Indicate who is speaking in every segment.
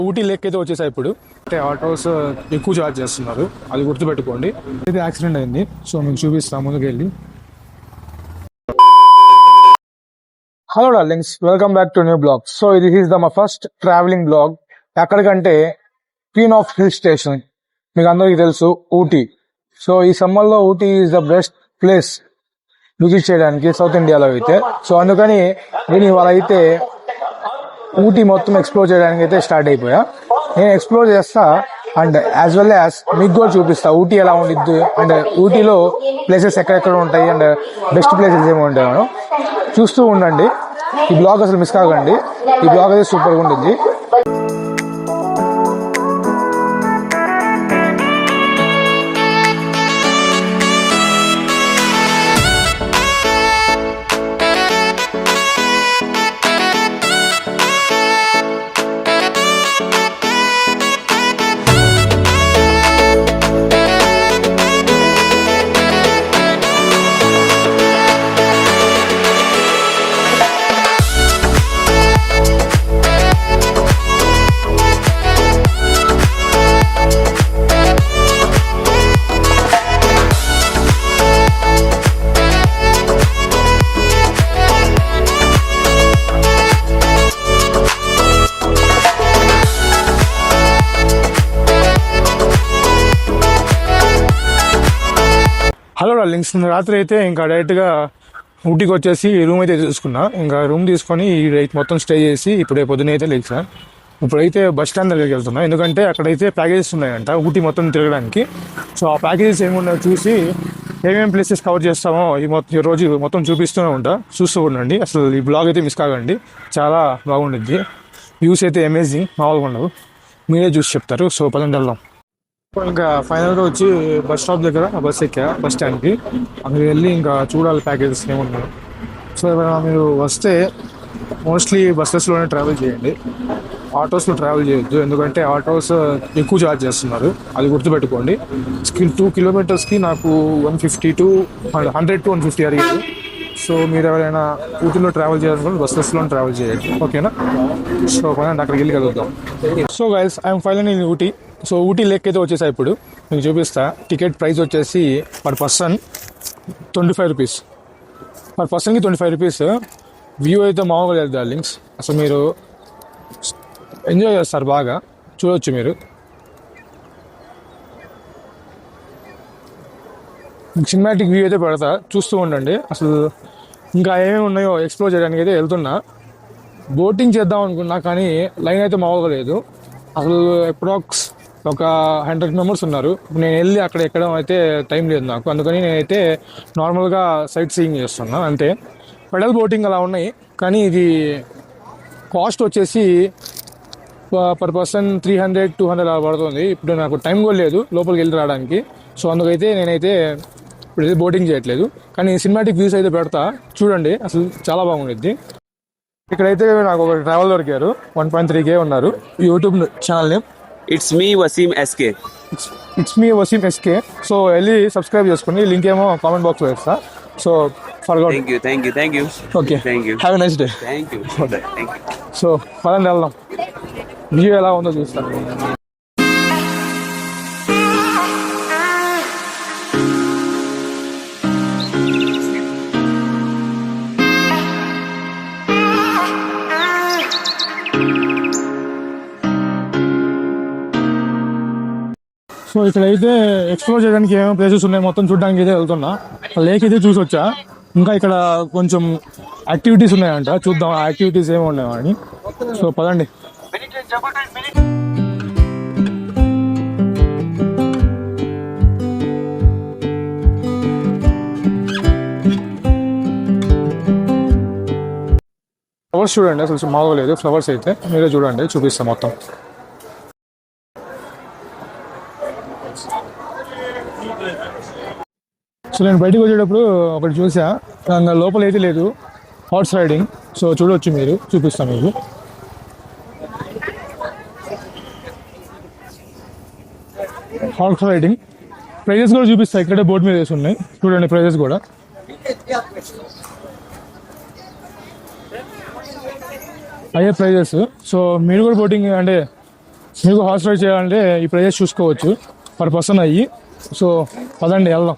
Speaker 1: Ooty lake అయితే వచ్చేసాయి ఇప్పుడు. అంటే ఆటోస్ ఎక్కువ చార్జ్ చేస్తున్నారు, అది గుర్తుపెట్టుకోండి. అయితే యాక్సిడెంట్ అయింది, సో మీకు చూపిస్తాను ముందుకు వెళ్ళి. Hello darlings, welcome back to new blog. So this is my first travelling blog. ఎక్కడికంటే క్వీన్ ఆఫ్ హిల్ స్టేషన్, మీకు అందరికీ తెలుసు ఊటీ. సో ఈ సమ్మర్లో Ooty is the best place visit చేయడానికి సౌత్ ఇండియాలో అయితే. సో అందుకని నేను ఇవాళ అయితే ఊటీ మొత్తం ఎక్స్ప్లోర్ చేయడానికి అయితే స్టార్ట్ అయిపోయా. నేను ఎక్స్ప్లోర్ చేస్తా అండ్ యాజ్ వెల్ యాజ్ మీకు కూడా చూపిస్తా ఊటీ ఎలా ఉండిద్ది అండ్ ఊటీలో ప్లేసెస్ ఎక్కడెక్కడ ఉంటాయి అండ్ బెస్ట్ ప్లేసెస్ ఏమి ఉంటాయో చూస్తూ ఉండండి. ఈ బ్లాగ్ అసలు మిస్ కాకండి, ఈ బ్లాగ్ అయితే సూపర్గా ఉండిద్ది. హలో డార్లింగ్స్, రాత్రి అయితే ఇంకా డైరెక్ట్గా ఊటీకి వచ్చేసి రూమ్ అయితే తీసుకున్నా. ఇంకా రూమ్ తీసుకొని మొత్తం స్టే చేసి ఇప్పుడే పొద్దున అయితే లేచా. ఇప్పుడైతే బస్ స్టాండ్ దగ్గరికి వెళ్తున్నా, ఎందుకంటే అక్కడైతే ప్యాకేజెస్ ఉన్నాయంట ఊటీ మొత్తం తిరగడానికి. సో ఆ ప్యాకేజెస్ ఏమున్నాయో చూసి ఏమేమి ప్లేసెస్ కవర్ చేస్తామో ఈ రోజు మొత్తం చూపిస్తూనే ఉంటా, చూస్తూ ఉండండి. అసలు ఈ బ్లాగ్ అయితే మిస్ కాకండి, చాలా బాగుండిద్ది. వ్యూస్ అయితే అమేజింగ్, మామూలుగా ఉండవు, మీరే చూసి చెప్తారు. సో పదండి వెళ్దాం. ఇంకా ఫైనల్గా వచ్చి బస్ స్టాప్ దగ్గర బస్ ఎక్కా, బస్ స్టాండ్కి. అక్కడికి వెళ్ళి ఇంకా చూడాలి ప్యాకేజెస్ ఏమున్నాయి. సో ఏమైనా మీరు వస్తే మోస్ట్లీ బస్సెస్లోనే ట్రావెల్ చేయండి, ఆటోస్లో ట్రావెల్ చేయొద్దు, ఎందుకంటే ఆటోస్ ఎక్కువ ఛార్జ్ చేస్తున్నారు, అది గుర్తుపెట్టుకోండి. 2 కిలోమీటర్స్కి నాకు 150 to 100 to 150 అడిగింది. సో మీరు ఎవరైనా ఊటీలో ట్రావెల్ చేయాలనుకుంటే బస్సెస్లో ట్రావెల్ చేయండి, ఓకేనా? సో పదండి అక్కడికి వెళ్ళి కలుద్దాం. So guys, I'm final in Ooty. So Ooty lake అయితే వచ్చేసాయి ఇప్పుడు, మీకు చూపిస్తా. టికెట్ ప్రైస్ వచ్చేసి పర్ పర్సన్ 25 రూపీస్, పర్ పర్సన్కి 25 రూపీస్. వ్యూ అయితే మామూలుగా లేదు డార్లింగ్స్, అసలు మీరు ఎంజాయ్ చేస్తారు, బాగా చూడవచ్చు మీరు. సినిమాటిక్ వ్యూ అయితే పెడతా, చూస్తూ ఉండండి. అసలు ఇంకా ఏమేమి ఉన్నాయో ఎక్స్ప్లోర్ చేయడానికి అయితే వెళ్తున్నా. బోటింగ్ చేద్దాం అనుకున్నా కానీ లైన్ అయితే మామూలుగా లేదు. అసలు అప్రాక్స్ ఒక 100 మెంబర్స్ ఉన్నారు. నేను వెళ్ళి అక్కడ ఎక్కడం అయితే టైం లేదు నాకు, అందుకని నేనైతే నార్మల్గా సైట్ సీయింగ్ చేస్తున్నా అంతే. పెడల్ బోటింగ్ అలా ఉన్నాయి, కానీ ఇది కాస్ట్ వచ్చేసి పర్ పర్సన్ 300-200 అలా పడుతుంది. ఇప్పుడు నాకు టైం కూడా లేదు లోపలికి వెళ్ళి రావడానికి, సో అందుకైతే నేనైతే ఇప్పుడు బోటింగ్ చేయట్లేదు. కానీ సినిమాటిక్ వ్యూస్ అయితే పెడతా, చూడండి, అసలు చాలా బాగుండిద్ది. ఇక్కడైతే నాకు ఒక ట్రావెల్ దొరికారు, 1.3K ఉన్నారు. YouTube channel name
Speaker 2: it's me Waseem SK.
Speaker 1: It's me Waseem SK. So వెళ్ళి సబ్స్క్రైబ్ చేసుకుని, లింక్ ఏమో కామెంట్ బాక్స్లో వేస్తా. సో ఫర్గౌట్.
Speaker 2: Thank you.
Speaker 1: Okay, have a nice day.
Speaker 2: Thank you.
Speaker 1: So పదండి వెళ్దాం, వ్యూ ఎలా ఉందో చూస్తాను. సో ఇక్కడైతే ఎక్స్ప్లోర్ చేయడానికి ఏమేమి ప్లేసెస్ ఉన్నాయి మొత్తం చూడడానికి అయితే వెళ్తున్నా. లేక్ అయితే చూసి వచ్చా, ఇంకా ఇక్కడ కొంచెం యాక్టివిటీస్ ఉన్నాయంట, చూద్దాం ఆ యాక్టివిటీస్ ఏమి ఉన్నాయో అని. సో పదండి. ఫ్లవర్స్ చూడండి, అసలు మామూలుగా లేదు ఫ్లవర్స్ అయితే, మీరే చూడండి, చూపిస్తాం మొత్తం. సో నేను బయటకు వచ్చేటప్పుడు ఒకటి చూసా, లోపల అయితే లేదు, హార్స్ రైడింగ్. సో చూడవచ్చు మీరు, చూపిస్తాను మీకు. హార్స్ రైడింగ్ ప్రైజెస్ కూడా చూపిస్తాయి, ఇక్కడే బోర్డు మీద వేసి ఉన్నాయి, చూడండి ప్రైజెస్ కూడా. అయ్యే ప్రైజెస్. సో మీరు కూడా బోటింగ్ అంటే మీకు హార్స్ రైడ్ చేయాలంటే ఈ ప్రైజెస్ చూసుకోవచ్చు పర్ పర్సన్ అయ్యి. సో పదండి వెళ్దాం.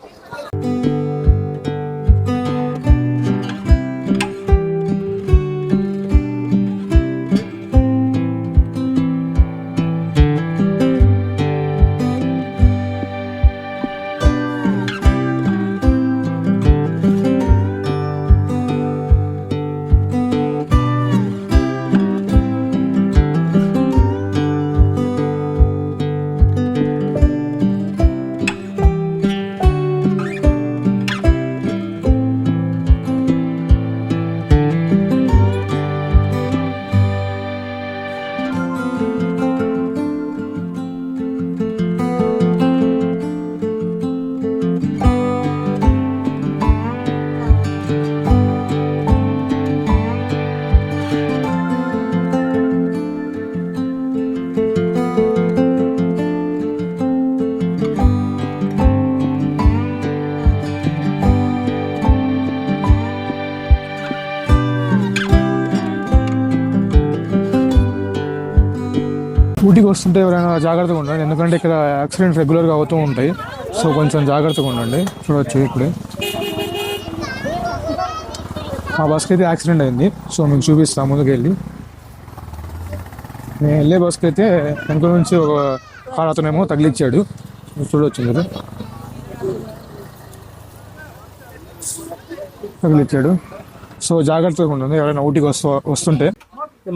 Speaker 1: ఊటీకి వస్తుంటే ఎవరైనా జాగ్రత్తగా ఉండండి, ఎందుకంటే ఇక్కడ యాక్సిడెంట్ రెగ్యులర్గా అవుతూ ఉంటాయి. సో కొంచెం జాగ్రత్తగా ఉండండి. చూడవచ్చు ఇప్పుడే ఆ బస్కి అయితే యాక్సిడెంట్ అయింది. సో మీకు చూపిస్తాను ముందుకు వెళ్ళి. నేను వెళ్ళే బస్కి అయితే వెనుక నుంచి ఒక కార్ అతనేమో తగిలిచ్చాడు. చూడవచ్చు మీరు, తగిలిచ్చాడు. సో జాగ్రత్తగా ఉండండి ఎవరైనా ఊటీకి వస్తుంటే.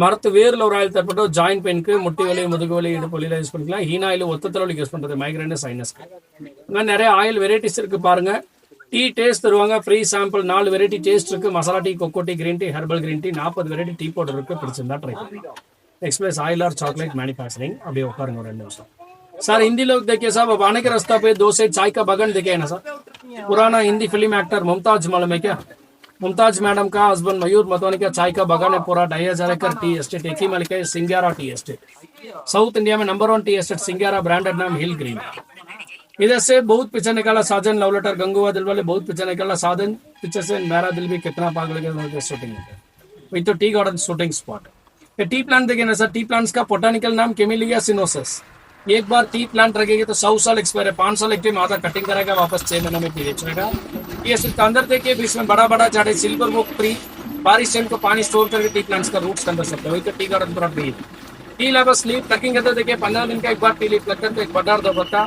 Speaker 3: மரத்து வேரில் ஒரு ஆயில் தரப்பட்டு ஜாயின் பெயினுக்கு முட்டி வலி முதுகு வலி இடுப்பு வலியில் யூஸ் பண்ணிக்கலாம். ஹீனா ஆயில் ஒத்த தலைவலிக்கு யூஸ் பண்ணுறது, மைக்ரைன் சைனஸ்க்கு. இந்த மாதிரி நிறைய ஆயில் வெரைட்டிஸ் இருக்கு பாருங்க. டீ டேஸ்ட் தருவாங்க, ஃப்ரீ சாம்பிள் 4 வெரைட்டி டேஸ்ட் இருக்கு. Masala tea, cocoa tea, green tea, herbal green tea, 40 variety tea powder இருக்கு. பிடிச்சிருந்தா ட்ரை பண்ணுங்க. एक्सप्रेस ऑयल और चॉकलेट मैन्युफैक्चरिंग अभी उतारूंगा 2 निमिषம். सर हिंदी लोग देखिए साहब, अब आने के रास्ता पे 2 साइड चाय का बगान देखे है ना सर. पुराना हिंदी फिल्म एक्टर मुमताज मालूम है क्या? मुमताज मैडम का हस्बैंड मयूर मतवानी का चाय का बगान है पूरा. 2500 एकड़ टी एस्टेट एक ही मालिक है, सिंगारा टी एस्टेट. साउथ इंडिया में नंबर 1 टी एस्टेट सिंगारा, ब्रांडेड नाम हिल ग्रीन. इधर से बहुत पीछे निकाला साजन, लव लेटर, गंगुआ दिल वाले बहुत पीछे निकाला साधन. पीछे से मेरा दिल भी कितना पागल गया शूटिंग है. वही तो टी गार्डन शूटिंग स्पॉट. ये टी प्लांट देखिए ना सर, टी प्लांट्स का बोटानिकल नाम केमिलिया सिनोसिस. एक बार टी प्लांट रखेगी तो 100 साल एक्सपायर है. 5 साल एक टाइम आधा कटिंग करेगा, वापस 6 महीने में पी बेचेगा. ये सिर्फ अंदर देखिए, बीच में बड़ा बड़ा झाड़, सिल्वर वो ट्री, बारिश टाइम को पानी स्टोर करके टी प्लांट्स का रूट्स के अंदर सकते हैं. वही तो टी गार्डन पूरा tree. T labour sleep plucking करते देखिए, 15 दिन का एक बार टी लीफ प्लक करते, एक बटार 2 पत्ता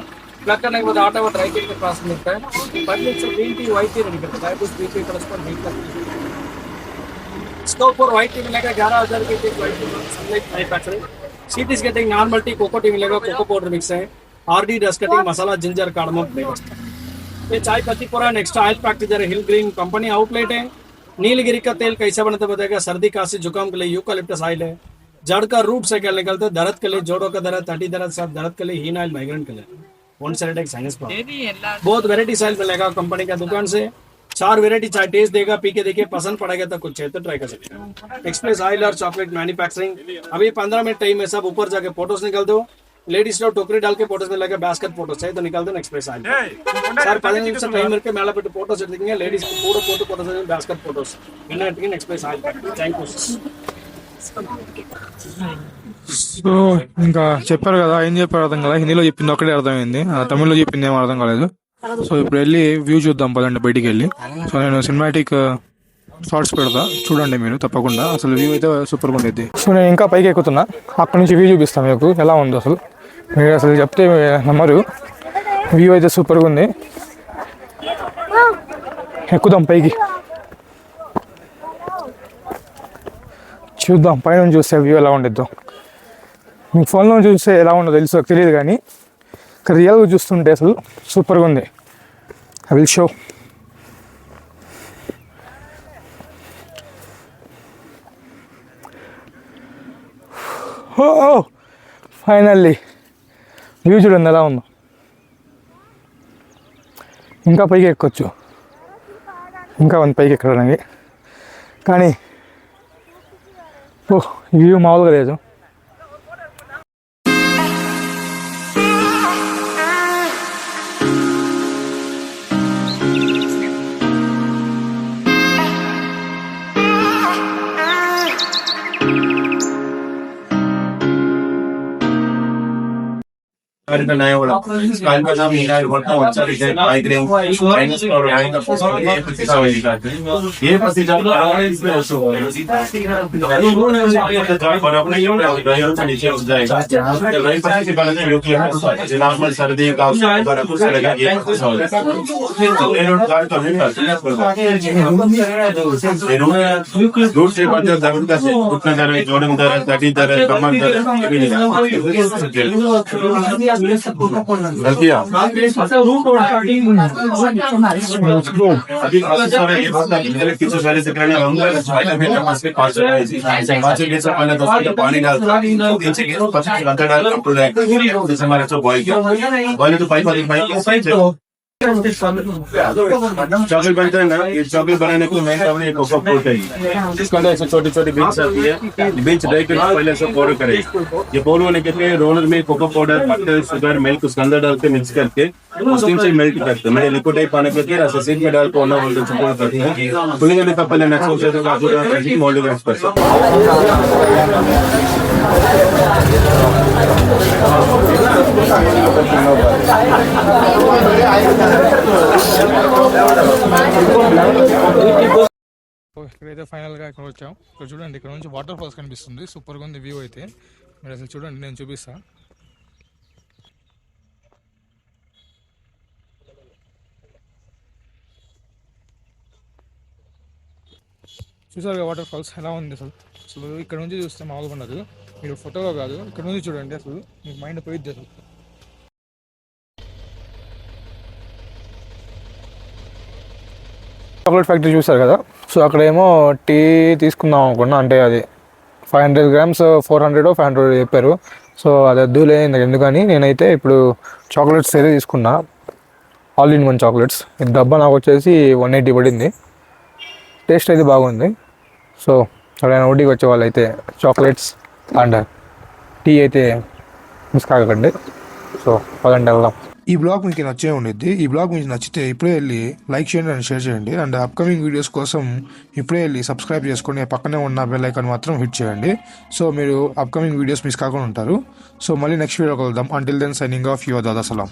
Speaker 3: प्लक करने के बाद आटा वो ड्राई के पास मिलता है. पब्लिक से green tea white T ready करता है. कुछ बीपी कोलेस्ट्रॉल नहीं करती. इसका ऊपर व्हाइट टी मिलेगा 11,000 की white tea sunlight manufacturing. Seat is getting normal tea, cocoa tea मिलेगा, कोको पाउडर मिक्स है. RD dust cutting masala, ginger, cardamom flavours. ये चाय पत्ती पूरा नेक्स्ट ऑयल पैक्चर हिल ग्रीन कंपनी आउटलेट है. नीलगिरी का तेल कैसे बनता बताएगा. सर्दी खांसी जुकाम के लिए यूकालिप्टस ऑयल है. जड़ का रूट से क्या निकलता है, दर्द के लिए, जोड़ों का दर्द, तटी दर्द, सब दर्द के लिए हीना ऑयल, माइग्रेन के लिए, वन साइड एक साइनस प्रॉब्लम. बहुत वेराइटी ऑयल मिलेगा कंपनी का दुकान से. 4 वेराइटी चाय टेस्ट देगा, पी के देखिए, पसंद पड़ेगा तो कुछ है तो ट्राई कर सकते हैं. एक्सप्रेस ऑयल और चॉकलेट मैन्युफैक्चरिंग. अभी 15 मिनट टाइम है, सब ऊपर जाके फोटोज निकल दो. लेडीज लोग टोकरी डाल के फोटोज में लगे, बास्केट फोटोज चाहिए तो निकाल दो एक्सप्रेस ऑयल. सर 15 निमिषం టైం వరకు మేళ పెట్టి ఫోటోస్ ఎడిటింగ్, లేడీస్ కూడా photos basket photos editing express oil. Thank you.
Speaker 1: So ఇంకా చెప్పారు కదా, ఏం చెప్పారు అర్థం కదా. హిందీలో చెప్పింది ఒకటే అర్థమైంది, తమిళ్లో చెప్పింది ఏమో అర్థం కాలేదు. సో ఇప్పుడు వెళ్ళి వ్యూ చూద్దాం పదండి బయటికి వెళ్ళి. సో నేను సినిమాటిక్ షార్ట్స్ పెడతా, చూడండి మీరు తప్పకుండా. అసలు వ్యూ అయితే సూపర్గా ఉండేది. సో నేను ఇంకా పైకి ఎక్కుతున్నా, అక్కడ నుంచి వ్యూ చూపిస్తాను మీకు ఎలా ఉందో. అసలు మీరు అసలు చెప్తే నమ్మరు, వ్యూ అయితే సూపర్గా ఉంది. ఎక్కుదాం పైకి, చూద్దాం పైన చూస్తే వ్యూ ఎలా ఉండేద్దో. మీకు ఫోన్లో చూస్తే ఎలా ఉండదో తెలుసు తెలియదు, కానీ ఇక్కడ రియల్గా చూస్తుంటే అసలు సూపర్గా ఉంది. I will show. Finally view చూడండి ఎలా ఉందో. ఇంకా పైకి ఎక్కొచ్చు, ఇంకా ఉంది పైకి ఎక్కడానికి, కానీ వ్యూ మామూలుగా లేదు.
Speaker 4: America naya wala. Kain ka namin ina wala wala rin migraine. Minus or high na po sa ये प्रतिशत होएगा. ये प्रतिशत आराम से उसको. पर अपने यूं ना गायों से नीचे उठ जाएगा. जब राइट पास के बारे में यूं है नॉर्मल सर्दी का पर कुछ लगा ये ये रोड गाड़ी तो नहीं करते. दूर से बात जरूर का से उतना दर जोड़न दर तटी दर कमर दर भी नहीं गलतियां अभी सारे ये बात मेरे पीछे पहले से करने आऊंगा फाइनल में नमाज के 5 के से पहले 10 लीटर पानी डालता 3 से 25 घंटा डाल टू लाइक जैसे हमारे तो बॉयल किया बॉयल तो पाइप चॉकलेट बनता है ना ये चॉकलेट बनाने को मेन काम ये कोको पाउडर चाहिए इसके अंदर ऐसे छोटी छोटी बीन्स आती है बीन्स ड्राई करके पहले से पाउडर करें ये पाउडर होने के लिए रोलर में cocoa powder butter sugar milk उसके अंदर डाल के मिक्स करके स्टीम से मेल्ट करते हैं मैंने लिक्विड टाइप पानी करके ऐसे सीड में डाल के ऑन होल्डर से पूरा करते हैं खुलेंगे में पहले नेक्स्ट से का पूरा मोल्ड में एक्सपर्ट
Speaker 1: ఇక్కడైతే ఫైనల్గా ఇక్కడ వచ్చాం. ఇక్కడ చూడండి, ఇక్కడ నుంచి వాటర్ ఫాల్స్ కనిపిస్తుంది. సూపర్గా ఉంది వ్యూ అయితే. మీరు అసలు చూడండి, నేను చూపిస్తా. చూసారుగా వాటర్ ఫాల్స్ ఎలా ఉంది అసలు. అసలు ఇక్కడ నుంచి చూస్తే మామూలుగా ఉండదు. మీరు ఫోటోలో కాదు, ఇక్కడ నుంచి చూడండి, అసలు మీకు మైండ్ పోయిద్ది అసలు. చాక్లెట్ ఫ్యాక్టరీ చూసారు కదా. సో అక్కడేమో టీ తీసుకుందాం అనుకున్నా. అంటే అది 500 grams 400 500 చెప్పారు. సో అది వద్దులే ఎందుకని నేనైతే ఇప్పుడు చాక్లెట్స్ అయితే తీసుకున్నా. All in one chocolates. ఇది డబ్బా నాకు వచ్చేసి 180 పడింది. టేస్ట్ అయితే బాగుంది. సో ఎవరైనా ఊటీకి వచ్చే వాళ్ళు అయితే చాక్లెట్స్ అండ్ టీ అయితే మిస్ కాకండి. సో పదండి వెళ్దాం. ఈ బ్లాగ్ మీకు నచ్చే ఉండిద్ది. ఈ బ్లాగ్ మీకు నచ్చితే ఇప్పుడే వెళ్ళి లైక్ చేయండి అండ్ షేర్ చేయండి. అండ్ అప్కమింగ్ వీడియోస్ కోసం ఇప్పుడే వెళ్ళి సబ్స్క్రైబ్ చేసుకొని పక్కనే ఉన్న బెల్ ఐకాన్ మాత్రం హిట్ చేయండి. సో మీరు అప్కమింగ్ వీడియోస్ మిస్ కాకుండా ఉంటారు. సో మళ్ళీ నెక్స్ట్ వీడియో కలుద్దాం. Until then signing off your Dada Salam.